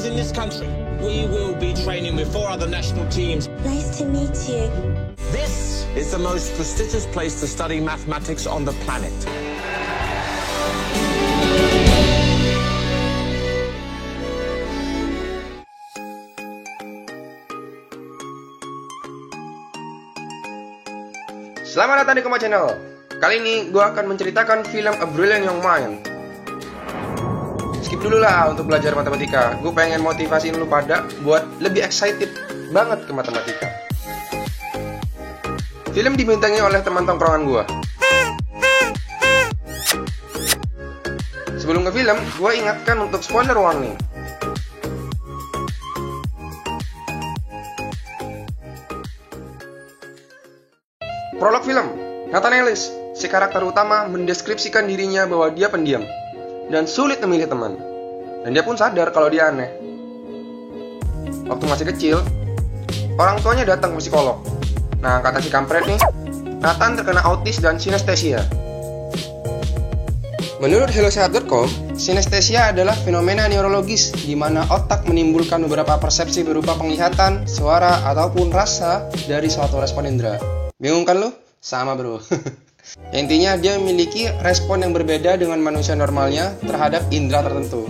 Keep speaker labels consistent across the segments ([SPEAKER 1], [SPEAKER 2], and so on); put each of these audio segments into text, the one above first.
[SPEAKER 1] in this country. We will be training with 4 other national teams.
[SPEAKER 2] Nice to meet you.
[SPEAKER 1] This is the most prestigious place to study mathematics on the planet.
[SPEAKER 3] Selamat datang di Koma Channel. Kali ini gue akan menceritakan film A Brilliant Young Mind. Skip dulu lah untuk belajar matematika. Gue pengen motivasiin lu pada buat lebih excited banget ke matematika. Film dibintangi oleh teman tongkrongan gue. Sebelum ke film, gue ingatkan untuk spoiler warning. Prolog film, Nathan Ellis, si karakter utama mendeskripsikan dirinya bahwa dia pendiam dan sulit memilih teman. Dan dia pun sadar kalau dia aneh. Waktu masih kecil, orang tuanya datang ke psikolog. Nah, kata si kampret nih, Nathan terkena autis dan sinestesia. Menurut hellosehat.com, sinestesia adalah fenomena neurologis di mana otak menimbulkan beberapa persepsi berupa penglihatan, suara, ataupun rasa dari suatu respon indera. Bingung kan lu? Sama bro. Ya, intinya dia memiliki respon yang berbeda dengan manusia normalnya terhadap indera tertentu.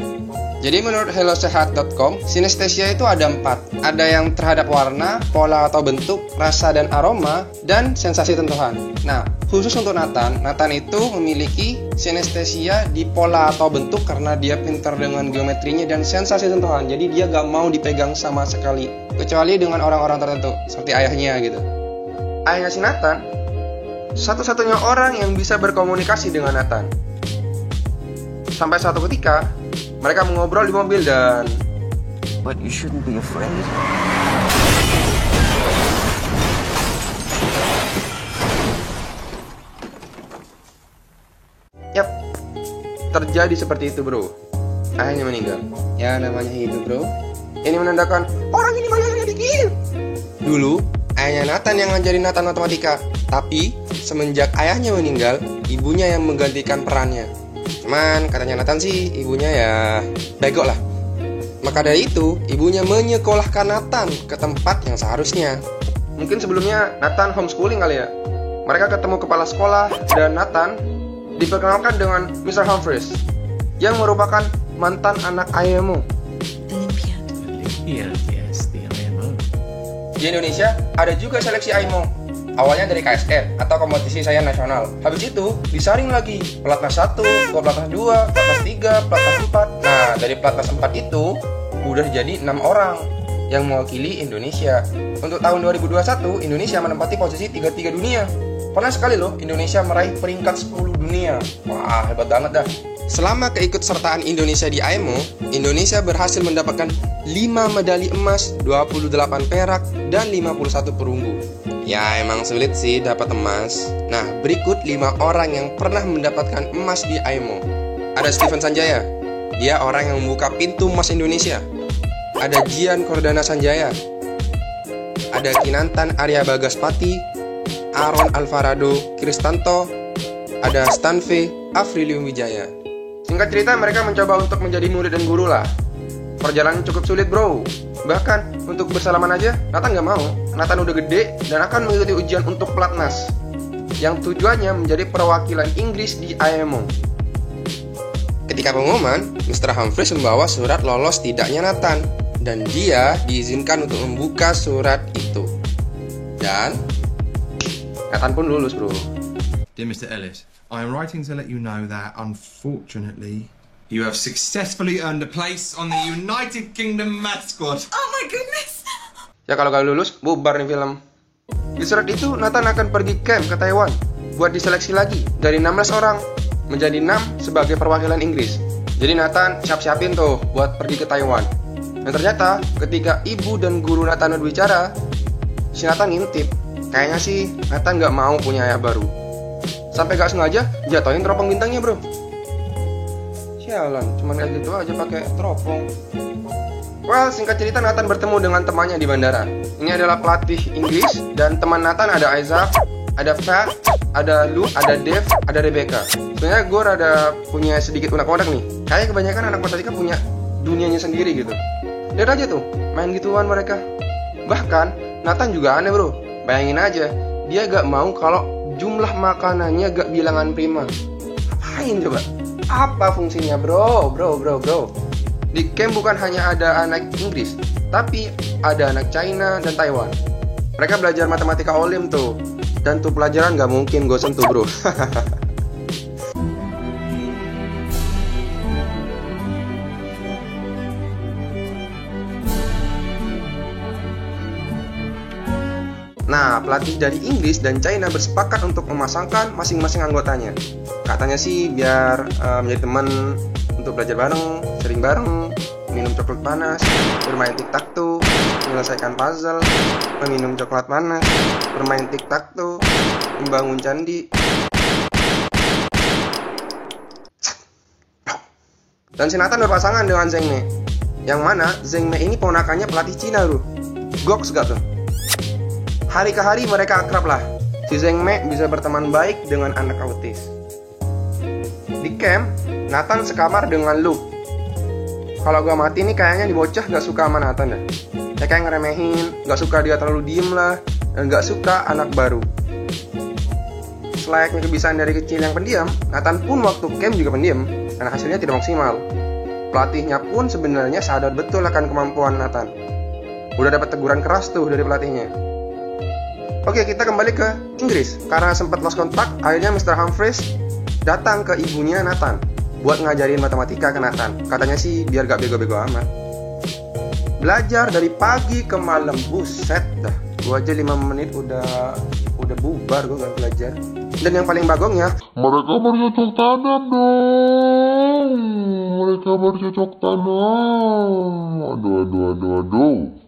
[SPEAKER 3] Jadi menurut hellosehat.com, sinestesia itu ada 4. Ada yang terhadap warna, pola atau bentuk, rasa dan aroma, dan sensasi sentuhan. Nah, khusus untuk Nathan itu memiliki sinestesia di pola atau bentuk karena dia pintar dengan geometrinya dan sensasi sentuhan. Jadi dia gak mau dipegang sama sekali, kecuali dengan orang-orang tertentu, seperti ayahnya gitu. Ayahnya si Nathan, satu-satunya orang yang bisa berkomunikasi dengan Nathan. Sampai suatu ketika, mereka mengobrol di mobil dan...
[SPEAKER 4] But you shouldn't be afraid.
[SPEAKER 3] Yap, terjadi seperti itu bro. Ayahnya meninggal. Ya namanya hidup bro. Ini menandakan orang ini banyak dikit. Dulu, ayahnya Nathan yang ngajarin Nathan matematika. Tapi, semenjak ayahnya meninggal, ibunya yang menggantikan perannya. Cuman, katanya Nathan sih, ibunya ya bego lah. Maka dari itu, ibunya menyekolahkan Nathan ke tempat yang seharusnya. Mungkin sebelumnya Nathan homeschooling kali ya. Mereka ketemu kepala sekolah dan Nathan diperkenalkan dengan Mr. Humphries yang merupakan mantan anak IMO.
[SPEAKER 5] Olympiad, yes, the IMO.
[SPEAKER 3] Di Indonesia ada juga seleksi IMO. Awalnya dari KSN atau kompetisi sains nasional. Habis itu disaring lagi pelatnas 1, pelatnas 2, pelatnas 3, pelatnas 4. Nah, dari pelatnas 4 itu udah jadi 6 orang yang mewakili Indonesia. Untuk tahun 2021, Indonesia menempati posisi 33 dunia. Pernah sekali loh Indonesia meraih peringkat 10 dunia. Wah, hebat banget dah. Selama keikutsertaan Indonesia di IMO, Indonesia berhasil mendapatkan 5 medali emas, 28 perak, dan 51 perunggu. Ya emang sulit sih dapat emas. Nah, berikut 5 orang yang pernah mendapatkan emas di IMO. Ada Steven Sanjaya, dia orang yang membuka pintu emas Indonesia. Ada Gian Cordana Sanjaya. Ada Kinantan Arya Bagaspati, Aaron Alvarado Kristanto. Ada Stanve Afrilium Wijaya. Singkat cerita, mereka mencoba untuk menjadi murid dan guru lah. Perjalanan cukup sulit bro. Bahkan untuk bersalaman aja Nathan gak mau. Nathan udah gede dan akan mengikuti ujian untuk pelatnas yang tujuannya menjadi perwakilan Inggris di IMO. Ketika pengumuman, Mr. Humphries membawa surat lolos tidaknya Nathan, dan dia diizinkan untuk membuka surat itu. Dan Nathan pun lulus bro.
[SPEAKER 5] Dear Mr. Ellis, I am writing to let you know that, unfortunately, you have successfully earned a place on the United Kingdom Math Squad.
[SPEAKER 2] Oh my goodness.
[SPEAKER 3] Ya kalau gak lulus, bubar nih film. Di surat itu, Nathan akan pergi camp ke Taiwan buat diseleksi lagi dari 16 orang menjadi 6 sebagai perwakilan Inggris. Jadi Nathan siap-siapin tuh buat pergi ke Taiwan. Dan ternyata ketika ibu dan guru Nathan berbicara, si Nathan ngintip. Kayaknya sih Nathan gak mau punya ayah baru. Sampai gak sengaja jatuhin teropong bintangnya bro. Sialan, cuman kayak gitu aja pakai teropong. Well, singkat cerita Nathan bertemu dengan temannya di bandara. Ini adalah pelatih Inggris dan teman Nathan ada Isaac, ada Pat, ada Luke, ada Dave, ada Rebecca. Sebenarnya gue rada punya sedikit unek-unek nih. Kayaknya kebanyakan anak matematika punya dunianya sendiri gitu. Lihat aja tuh, main gituan mereka. Bahkan, Nathan juga aneh bro. Bayangin aja, dia gak mau kalau jumlah makanannya gak bilangan prima. Apain coba? Apa fungsinya bro? Di camp bukan hanya ada anak Inggris, tapi ada anak China dan Taiwan. Mereka belajar matematika olim tuh. Dan tuh pelajaran gak mungkin gue sentuh bro. Nah, pelatih dari Inggris dan China bersepakat untuk memasangkan masing-masing anggotanya. Katanya sih biar menjadi teman untuk belajar bareng, sering bareng, minum coklat panas, bermain tic-tac-toe, menyelesaikan puzzle, meminum coklat panas, bermain tic-tac-toe, membangun candi. Dan si Nathan berpasangan dengan Zheng Mei. Yang mana Zheng Mei ini ponakannya pelatih Cina bro. Goks gak tuh? Hari ke hari mereka akrab lah. Si Zheng Mei bisa berteman baik dengan anak autis. Di camp, Nathan sekamar dengan Luke. Kalau gua mati nih kayaknya di bocah gak suka sama Nathan dah. Ya kayak ngeremehin, gak suka dia terlalu diem lah, dan gak suka anak baru. Selayaknya kebiasaan dari kecil yang pendiam, Nathan pun waktu camp juga pendiam, dan hasilnya tidak maksimal. Pelatihnya pun sebenarnya sadar betul akan kemampuan Nathan. Udah dapat teguran keras tuh dari pelatihnya. Oke, kita kembali ke Inggris. Karena sempat lost kontak, akhirnya Mr. Humphries datang ke ibunya Nathan buat ngajarin matematika ke Nathan. Katanya sih biar gak bego-bego amat. Belajar dari pagi ke malam, buset dah. Gua aja 5 menit udah bubar gua gak belajar. Dan yang paling bagongnya,
[SPEAKER 6] mereka bercocok tanam dong. Aduh.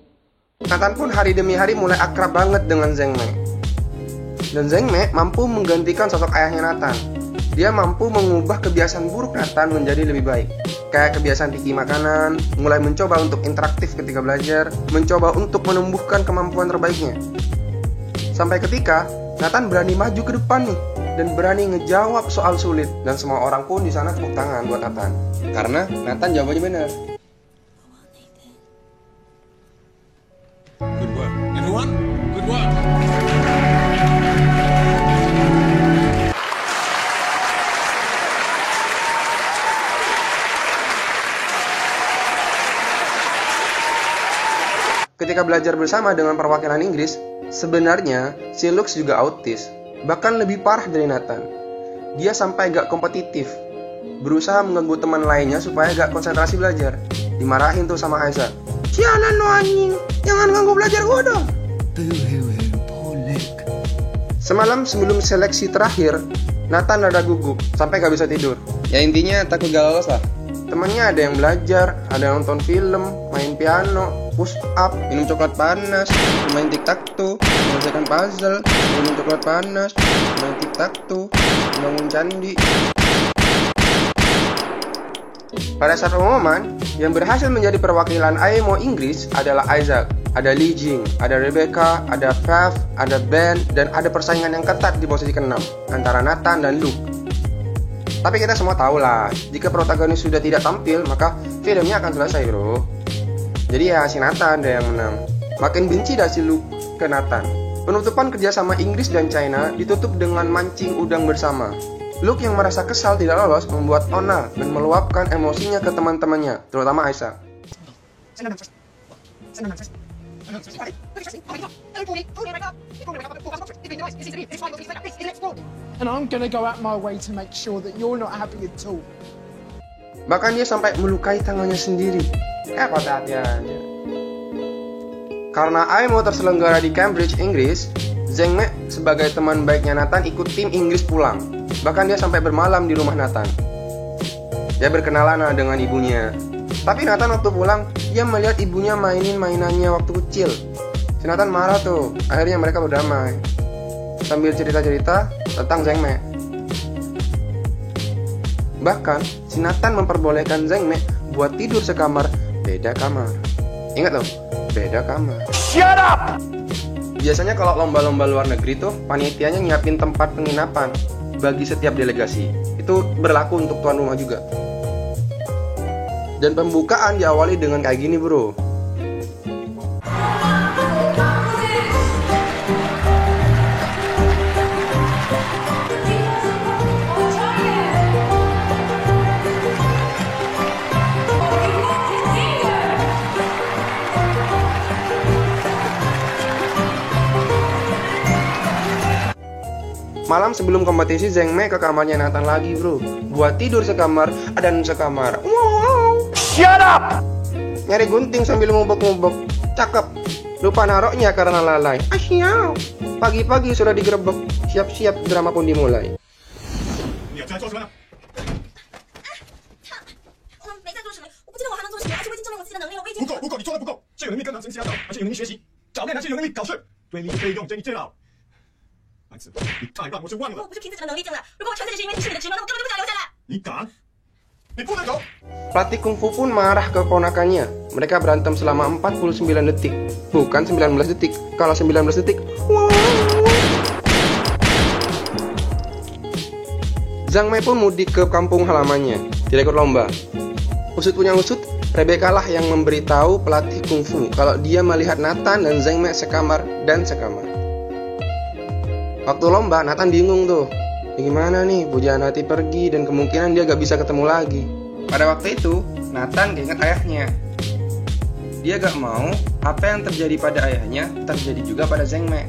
[SPEAKER 3] Nathan pun hari demi hari mulai akrab banget dengan Zheng Mei. Dan Zheng Mei mampu menggantikan sosok ayahnya Nathan. Dia mampu mengubah kebiasaan buruk Nathan menjadi lebih baik. Kayak kebiasaan picky makanan, mulai mencoba untuk interaktif ketika belajar, mencoba untuk menumbuhkan kemampuan terbaiknya. Sampai ketika Nathan berani maju ke depan nih, dan berani ngejawab soal sulit. Dan semua orang pun di sana tepuk tangan buat Nathan. Karena Nathan jawabannya benar.
[SPEAKER 5] Good work. Everyone, good work.
[SPEAKER 3] Ketika belajar bersama dengan perwakilan Inggris, sebenarnya si Lux juga autis, bahkan lebih parah dari Nathan. Dia sampai gak kompetitif, berusaha mengganggu teman lainnya supaya gak konsentrasi belajar. Dimarahin tuh sama Aiza. Sialan lo anjing, jangan ganggu belajar gue dong. Semalam sebelum seleksi terakhir, Nathan rada gugup sampai gak bisa tidur. Ya intinya takut gak lolos lah. Temannya ada yang belajar, ada yang nonton film, main piano, push up, minum coklat panas, main tic-tac-toe, menyelesaikan puzzle, minum coklat panas, main tic-tac-toe, bangun candi. Pada saat pengumuman, yang berhasil menjadi perwakilan AEMO Inggris adalah Isaac, ada Li Jing, ada Rebecca, ada Fav, ada Ben, dan ada persaingan yang ketat di posisi ke-6 antara Nathan dan Luke. Tapi kita semua tahu lah, jika protagonis sudah tidak tampil, maka filmnya akan selesai bro. Jadi ya si Nathan deh yang menang. Makin benci dah si Luke ke Nathan. Penutupan kerjasama Inggris dan China ditutup dengan mancing udang bersama. Luke yang merasa kesal tidak lolos membuat onar dan meluapkan emosinya ke teman-temannya, terutama Aiza.
[SPEAKER 7] And I'm gonna go out my way to make sure that you're not happy at all.
[SPEAKER 3] Bahkan dia sampai melukai tangannya sendiri. Hati-hatiannya. Karena AEMO terselenggara di Cambridge, Inggris, Zheng Mei sebagai teman baiknya Nathan ikut tim Inggris pulang. Bahkan dia sampai bermalam di rumah Nathan. Dia berkenalan dengan ibunya. Tapi Nathan waktu pulang, dia melihat ibunya mainin mainannya waktu kecil. Si Nathan marah tuh. Akhirnya mereka berdamai sambil cerita-cerita tentang Zheng Mei. Bahkan, si Nathan memperbolehkan Zheng Mei buat tidur sekamar, beda kamar. Ingat loh, beda kamar. Shut up! Biasanya kalau lomba-lomba luar negeri tuh, panitianya nyiapin tempat penginapan bagi setiap delegasi. Itu berlaku untuk tuan rumah juga. Dan pembukaan diawali dengan kayak gini bro. Malam sebelum kompetisi, Zheng Mei ke kamarnya Nathan lagi bro. Buat tidur sekamar dan sekamar. Wow. Shut up! Nyari gunting sambil ngubek-ngubek. Cakep. Lupa naroknya karena lalai. Asyau. Pagi-pagi sudah digerebek. Siap-siap drama pun dimulai.
[SPEAKER 8] 不够，你做的不够。这有能力跟狼神其他搞，而且有能力学习，早练还是有能力搞事。对你费用，对你最好。白痴，你太棒，我就忘了。
[SPEAKER 2] 我不是凭自己的能力进来，如果我传这些因为你是你的职能，那我根本就不想留下来。
[SPEAKER 8] 你敢？你不能走。
[SPEAKER 3] Pelatih kungfu pun marah ke ponakannya. Mereka berantem selama 49 detik. Bukan 19 detik. Kalau 19 detik, Zhang Mei pun mudik ke kampung halamannya. Tidak ikut lomba. Usut punya usut, Rebecca lah yang memberitahu pelatih kungfu kalau dia melihat Nathan dan Zhang Mei sekamar dan sekamar. Waktu lomba, Nathan bingung tuh. Gimana nih, pujaan hati pergi dan kemungkinan dia gak bisa ketemu lagi. Pada waktu itu, Nathan keinget ayahnya. Dia gak mau apa yang terjadi pada ayahnya terjadi juga pada Zhang Mei.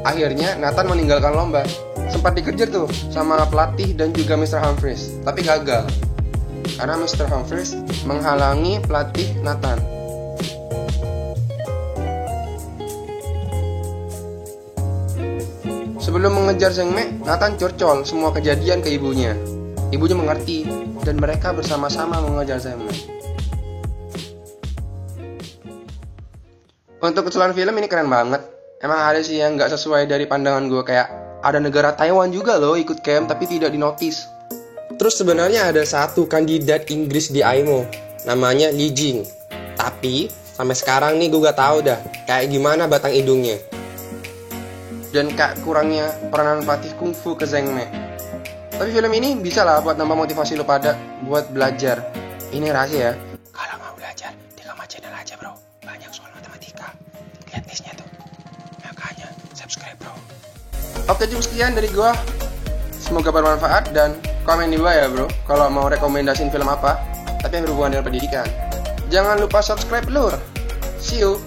[SPEAKER 3] Akhirnya Nathan meninggalkan lomba. Sempat dikejar tuh sama pelatih dan juga Mr. Humphries, tapi gagal. Karena Mr. Humphries menghalangi pelatih Nathan. Sebelum mengejar Zhang Mei, Nathan curcol semua kejadian ke ibunya. Ibunya mengerti dan mereka bersama-sama mengejar Zhang Mei. Untuk keseluruhan film ini keren banget. Emang ada sih yang nggak sesuai dari pandangan gue, kayak ada negara Taiwan juga loh ikut camp tapi tidak dinotis. Terus sebenarnya ada satu kandidat Inggris di AIMO, namanya Li Jing. Tapi sampai sekarang nih gue gak tahu dah kayak gimana batang hidungnya. Dan kayak kurangnya peranan pelatih kungfu ke Zhang Mei. Tapi film ini bisa lah buat nambah motivasi lo pada buat belajar. Ini rahasia ya. Kalau mau belajar di Kama Channel aja bro. Banyak soal matematika. Lihat listnya tuh. Makanya subscribe bro. Oke, cukup sekian dari gua. Semoga bermanfaat dan komen di bawah ya bro kalau mau rekomendasiin film apa tapi yang berhubungan dengan pendidikan. Jangan lupa subscribe lur. See you.